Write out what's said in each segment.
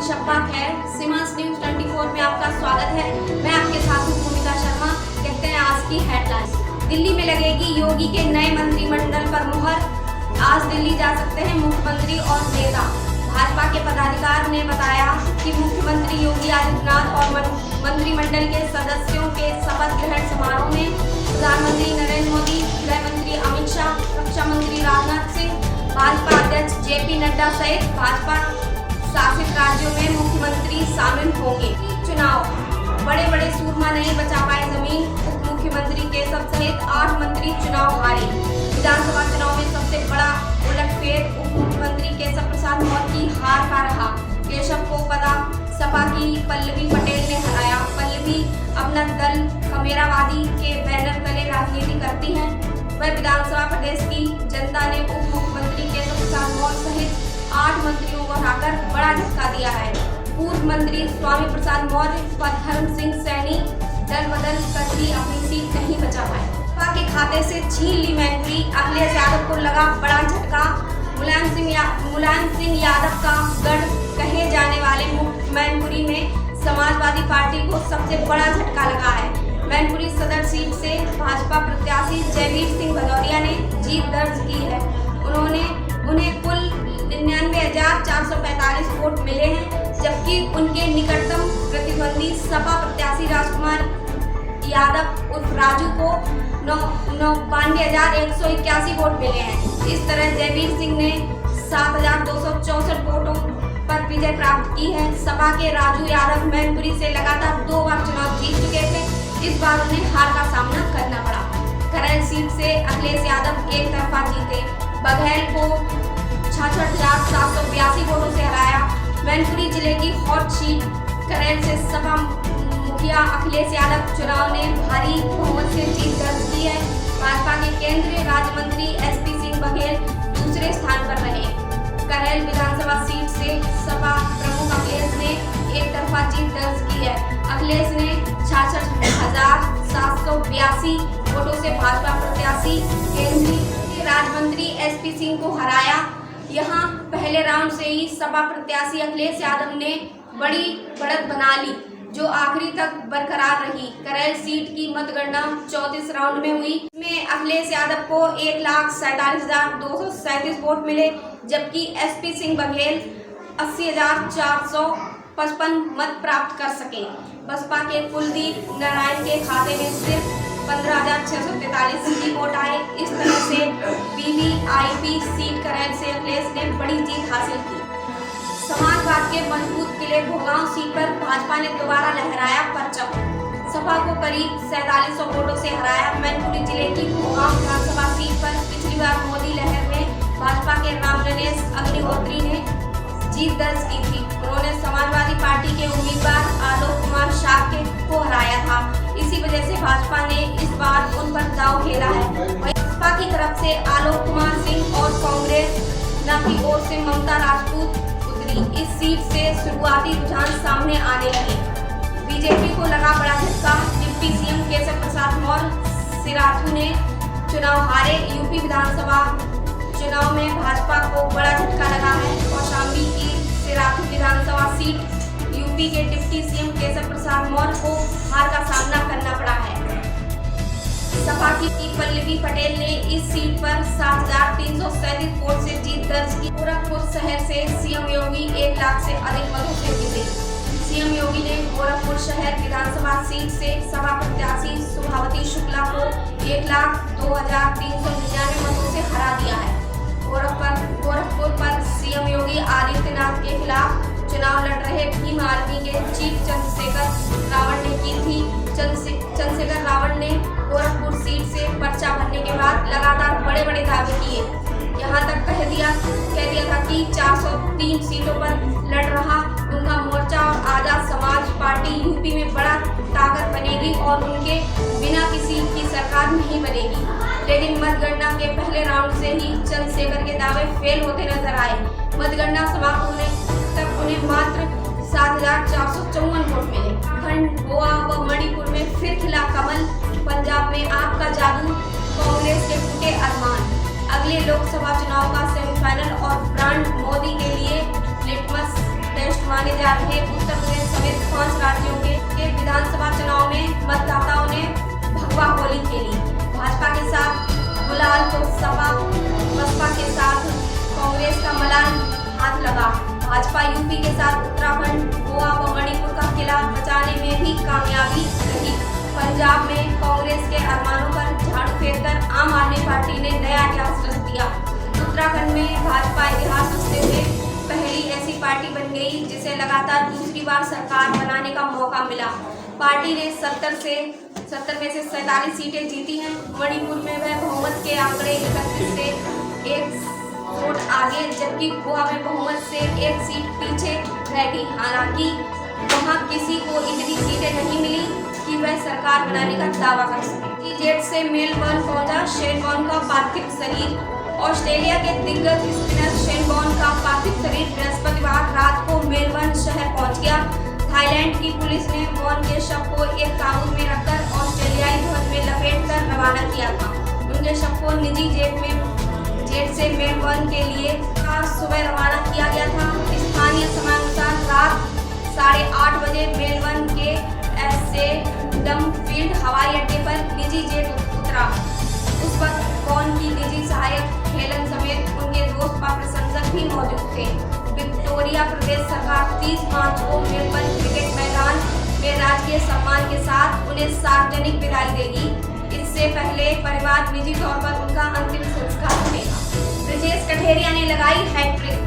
शब्बा खैर। सीमांस न्यूज 24 में आपका स्वागत है। मैं आपके साथ हूँ भूमिका शर्मा। देखते हैं आज की हेडलाइंस। दिल्ली में लगेगी योगी के नए मंत्रिमंडल पर मुहर। आज दिल्ली जा सकते हैं मुख्यमंत्री और नेता। भाजपा के पदाधिकारी ने बताया कि मुख्यमंत्री योगी आदित्यनाथ और मंत्रिमंडल के सदस्यों के शपथ ग्रहण समारोह में प्रधानमंत्री नरेंद्र मोदी, गृह मंत्री अमित शाह, रक्षा मंत्री राजनाथ सिंह, भाजपा अध्यक्ष जेपी नड्डा सहित भाजपा शासित राज्यों में मुख्यमंत्री शामिल होंगे। चुनाव बड़े बड़े सूरमा नहीं बचा पाए जमीन। उप मुख्यमंत्री केशव सहित 8 मंत्री चुनाव हारे। विधानसभा चुनाव में सबसे बड़ा उलटफेर उप मुख्यमंत्री केशव प्रसाद मौर्य की हार का रहा। केशव को पदा सपा की पल्लवी पटेल ने हराया। पल्लवी अपना दल खमेरावादी के बैनर तले राजनीति करती हैं। वह विधानसभा प्रदेश की जनता ने उप मुख्यमंत्री केशव प्रसाद मौर्य सहित 8 मंत्रियों को हराकर बड़ा झटका दिया है। पूर्व मंत्री स्वामी प्रसाद मौर्य व धर्म सिंह सैनी दल बदल कर भी अपनी सीट नहीं बचा पाए। सपा के खाते से छीन ली मैनपुरी। अखिलेश यादव को लगा बड़ा झटका। मुलायम सिंह यादव का गढ़ कहे जाने वाले मैनपुरी में समाजवादी पार्टी को सबसे बड़ा झटका लगा है। मैनपुरी सदर सीट से भाजपा प्रत्याशी जयवीर सिंह भदौरिया ने जीत दर्ज की है। उन्हें कुल 99,445 वोट मिले हैं, जबकि उनके निकटतम प्रतिद्वंदी सपा प्रत्याशी राजकुमार यादव उर्फ राजू को 92,181 वोट मिले हैं। इस तरह जयवीर सिंह ने 7,264 वोटों पर विजय प्राप्त की है। सपा के राजू यादव मैनपुरी से लगातार 2 बार चुनाव जीत चुके थे। इस बार उन्हें हार का सामना करना पड़ा। करैल सीट से अखिलेश यादव एक तरफा जीते। बघेल को 66,782 वोटों से हराया। मैनपुरी जिले की हॉट सीट करैल से सपा मुखिया अखिलेश यादव चुनाव ने भारी बहुमत से जीत दर्ज की है। भाजपा के केंद्रीय राज्य मंत्री एसपी सिंह बघेल दूसरे स्थान पर रहे। करैल विधानसभा सीट से सपा प्रमुख अखिलेश ने एक तरफा जीत दर्ज की है। अखिलेश ने 66,782 वोटों से भाजपा प्रत्याशी केंद्रीय राज्य मंत्री एसपी सिंह को हराया। यहां पहले राउंड से ही सपा प्रत्याशी अखिलेश यादव ने बड़ी बढ़त बना ली, जो आखिरी तक बरकरार रही। करैल सीट की मतगणना 34 राउंड में हुई। इसमें अखिलेश यादव को 1,47,237 वोट मिले, जबकि एसपी सिंह बघेल 80,455 मत प्राप्त कर सके। बसपा के कुलदीप नारायण के खाते में सिर्फ 15,643 की वोट आए। इस तरह से वीवीआईपी सीट करैल से अखिलेश ने बड़ी जीत हासिल की। समाजवाद के मजबूत किले भोगांव सीट पर भाजपा ने दोबारा लहराया परचम। सपा को करीब 4700 वोटों से हराया। मैनपुरी जिले की भोगांव विधानसभा सीट पर पिछली बार मोदी लहर में भाजपा के रामनरेश अग्निहोत्री ने जीत दर्ज की थी। उन्होंने समाजवादी पार्टी के उम्मीदवार आलोक कुमार शाक्य को हराया था। इसी वजह से भाजपा ने इस बार उन पर दांव खेला है। वहीं भाजपा की तरफ से आलोक कुमार सिंह और कांग्रेस की ओर से ममता राजपूत उतरी। इस सीट से शुरुआती रुझान सामने आने लगे। बीजेपी को लगा बड़ा झटका। डिप्टी सीएम केशव प्रसाद मौर्य सिराथू ने चुनाव हारे। यूपी विधानसभा चुनाव में भाजपा को बड़ा झटका लगा है। कौशाम्बी की सिराथू विधानसभा सीट यूपी के डिप्टी सीएम केशव प्रसाद मौर्य को हार का सामना करना पड़ा है। सपा की पल्लवी पटेल ने इस सीट पर 7,337 वोट से जीत दर्ज की। गोरखपुर शहर से सीएम योगी 1 लाख से अधिक मतों से जीते। सीएम योगी ने गोरखपुर शहर विधानसभा सीट से सपा प्रत्याशी सुभावती शुक्ला को 1,02,399 मतों से हरा दिया है। गोरखपुर पर सीएम योगी आदित्यनाथ के खिलाफ चुनाव लड़ रहे भीम आर्मी के चीफ चंद्रशेखर रावण ने की थी। चंद्रशेखर रावण ने गोरखपुर सीट से पर्चा भरने के बाद लगातार बड़े बड़े दावे किए। यहां तक कह दिया था कि 403 सीटों पर लड़ रहा उनका मोर्चा और आजाद समाज पार्टी यूपी में बड़ा ताकत बनेगी और उनके बिना किसी की सरकार नहीं बनेगी। लेकिन मतगणना के पहले राउंड से ही चंद्रशेखर के दावे फेल होते नजर आए। मतगणना समाप्त होने तक उन्हें मात्र 7,454 वोट मिले। खंड गोवा व मणिपुर में फिर खिला कमल। पंजाब में आपका जादू, कांग्रेस के टूटे अरमान। अगले लोकसभा चुनाव का सेमीफाइनल और ब्रांड मोदी के लिए लिटमस टेस्ट माने जा रहे मतदाताओं ने भगवा होली खेली। भाजपा के साथ गुलाल तो सपा बसपा के साथ कांग्रेस का मलान हाथ लगा। भाजपा यूपी के साथ उत्तराखंड, गोवा व मणिपुर का किला बचाने में भी कामयाबी रही। पंजाब में कांग्रेस के अरमानों पर झाड़ू फेंककर आम आदमी पार्टी ने नया इतिहास रच दिया। उत्तराखंड में भाजपा इतिहास रचते हुए पहली ऐसी पार्टी बन गई जिसे लगातार दूसरी बार सरकार बनाने का मौका मिला। पार्टी ने 70 में से 47 सीटें जीती हैं। मणिपुर में वह बहुमत के आंकड़े 31 से 1 वोट आगे, जबकि गोवा में बहुमत से 1 सीट पीछे रह गई। हालांकि वहां किसी को इतनी सीटें नहीं मिली कि वह सरकार बनाने का दावा कर सके। जेट से मेलबर्न पहुंचा शेन वॉर्न का पार्थिव शरीर। ऑस्ट्रेलिया के दिग्गज स्पिनर शेन वॉर्न का पार्थिव शरीर बृहस्पतिवार रात को मेलबर्न शहर पहुंच गया। थाईलैंड की पुलिस ने वॉर्न के शव को एक ताबूत में रखकर ऑस्ट्रेलियाई ध्वज में लपेटकर रवाना किया था। उनके शव को निजी जेट से मेलबर्न के लिए सुबह रवाना किया गया था। स्थानीय समयानुसार रात 8:30 बजे मेलबर्न के एडम्सफील्ड हवाई अड्डे पर निजी जेट उतरा। उस वक्त वॉर्न की निजी सहायक हेलन समेत उनके दोस्त व प्रशंसक भी मौजूद थे। विक्टोरिया प्रदेश सरकार 30 मार्च को मेलबर्न क्रिकेट मैदान में राजकीय सम्मान के साथ उन्हें सार्वजनिक विदाई देगी। इससे पहले परिवार निजी तौर पर उनका अंतिम संस्कार करेगा। ब्रजेश कठेरिया ने लगाई हैट्रिक।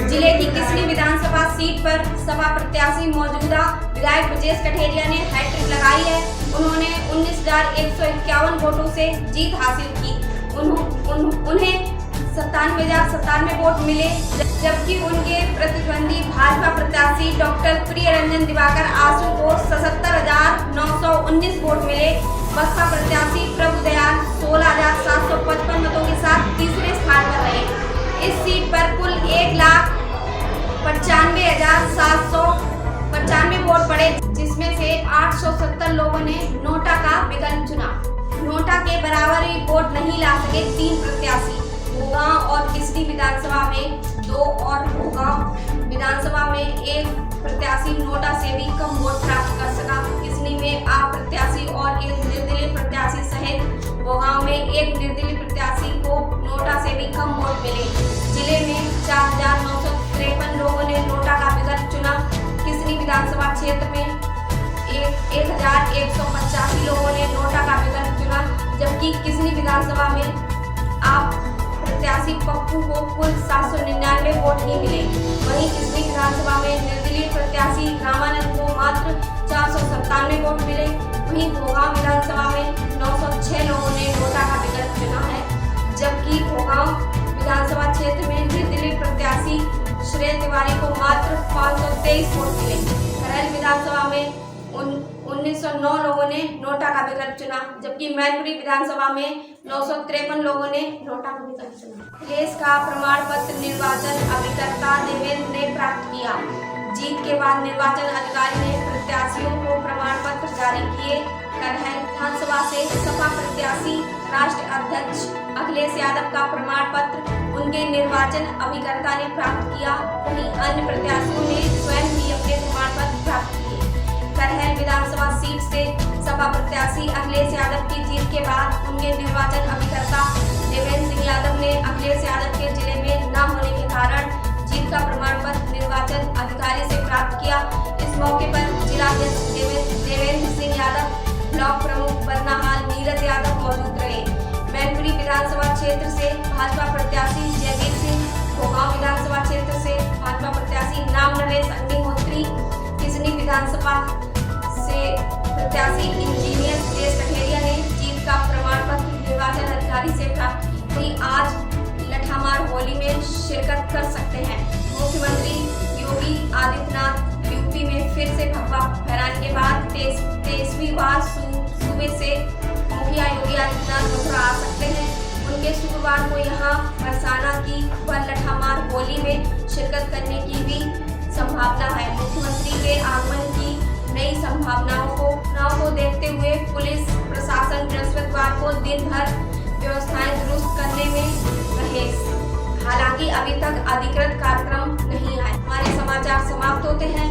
जिले की किसली विधानसभा सीट पर सपा प्रत्याशी मौजूदा विधायक ब्रजेश कठेरिया ने हैट्रिक लगाई है। उन्होंने 19,151 वोटों से जीत हासिल की। उन्हें 97,097 वोट मिले, जबकि उनके प्रतिद्वंदी भाजपा प्रत्याशी डॉक्टर प्रियरंजन दिवाकर आसू को 77,919 वोट मिले। बसपा प्रत्याशी प्रभुदयाल 16,755 मतों के साथ तीसरे स्थान पर रहे। इस सीट पर कुल 1,95,795 वोट पड़े, जिसमें से 870 लोगों ने नोटा का विकल्प चुना। नोटा के बराबर ही वोट नहीं ला सके 3 प्रत्याशी। भोगांव और किसली विधानसभा में 2 और भोगांव विधानसभा में 1 प्रत्याशी नोटा से भी कम वोट प्राप्त कर सका। किसली में आप प्रत्याशी और 1 निर्दलीय प्रत्याशी सहित भोगांव में 1 निर्दलीय प्रत्याशी को नोटा से भी कम वोट मिले। जिले में 4,953 लोगों ने नोटा का विकल्प चुना। किसली विधानसभा क्षेत्र में 1,185 लोगों ने नोटा का विकल्प चुना, जबकि किसली विधानसभा में आप प्रत्याशी पप्पू को कुल 799 वोट ही मिले। वहीं किसली विधानसभा में निर्दलीय प्रत्याशी रामानंद को मात्र 497 वोट मिले। वहीं भोगांव विधानसभा में 906 लोगों ने नोटा का विकल्प चुना है, जबकि भोगांव विधानसभा क्षेत्र में निर्दलीय प्रत्याशी श्रेय तिवारी को मात्र 523 वोट मिले। करहल विधानसभा में 1909 लोगों ने नोटा का विकल्प चुना, जबकि मैनपुरी विधानसभा में 953 लोगों ने नोटा का विकल्प चुना। देश का प्रमाण पत्र निर्वाचन अभिकर्ता देवेंद्र ने प्राप्त किया। जीत के बाद निर्वाचन अधिकारी ने प्रत्याशियों को प्रमाण पत्र जारी किए। करहल विधानसभा से सपा प्रत्याशी राष्ट्रीय अध्यक्ष अखिलेश यादव का प्रमाण पत्र उनके निर्वाचन अभिकर्ता ने प्राप्त किया। वहीं अन्य प्रत्याशियों ने स्वयं भी अपने प्रमाण पत्र प्राप्त किए। करहल विधानसभा सीट से सपा प्रत्याशी अखिलेश यादव की जीत के बाद उनके निर्वाचन अभिकर्ता देवेंद्र सिंह यादव ने अखिलेश यादव के जिले में न होने के कारण जीत का प्रमाण पत्र निर्वाचन अधिकारी से प्राप्त किया। इस मौके पर जिलाध्यक्ष देवेंद्र सिंह यादव, ब्लॉक प्रमुख बरनाहाल नीरज यादव मौजूद रहे। मैनपुरी विधानसभा क्षेत्र से भाजपा प्रत्याशी जयवीर सिंह, भोगांव विधानसभा क्षेत्र से भाजपा प्रत्याशी नाम नरेश अग्निहोत्री, किसली विधानसभा से प्रत्याशी इंजीनियर ब्रजेश कठेरिया ने जीत का प्रमाण पत्र निर्वाचन अधिकारी से प्राप्त की। वहीं आज लठामार होली में शिरकत कर सकते हैं। मुख्यमंत्री योगी आदित्यनाथ यूपी में फिर से भगवा फहराने के बाद 23वीं बार सूबे से मुखिया योगी आदित्यनाथ मथुरा आ सकते हैं। उनके शुक्रवार को यहां बरसाना की व लठामार होली में शिरकत करने की भी संभावना है। मुख्यमंत्री के आगमन की नई संभावनाओं को देखते हुए पुलिस प्रशासन बृहस्पतिवार को दिन भर व्यवस्थाएं दुरुस्त करने में रहे। हालांकि अभी तक अधिकृत कार्यक्रम नहीं आए। हमारे समाचार समाप्त होते हैं।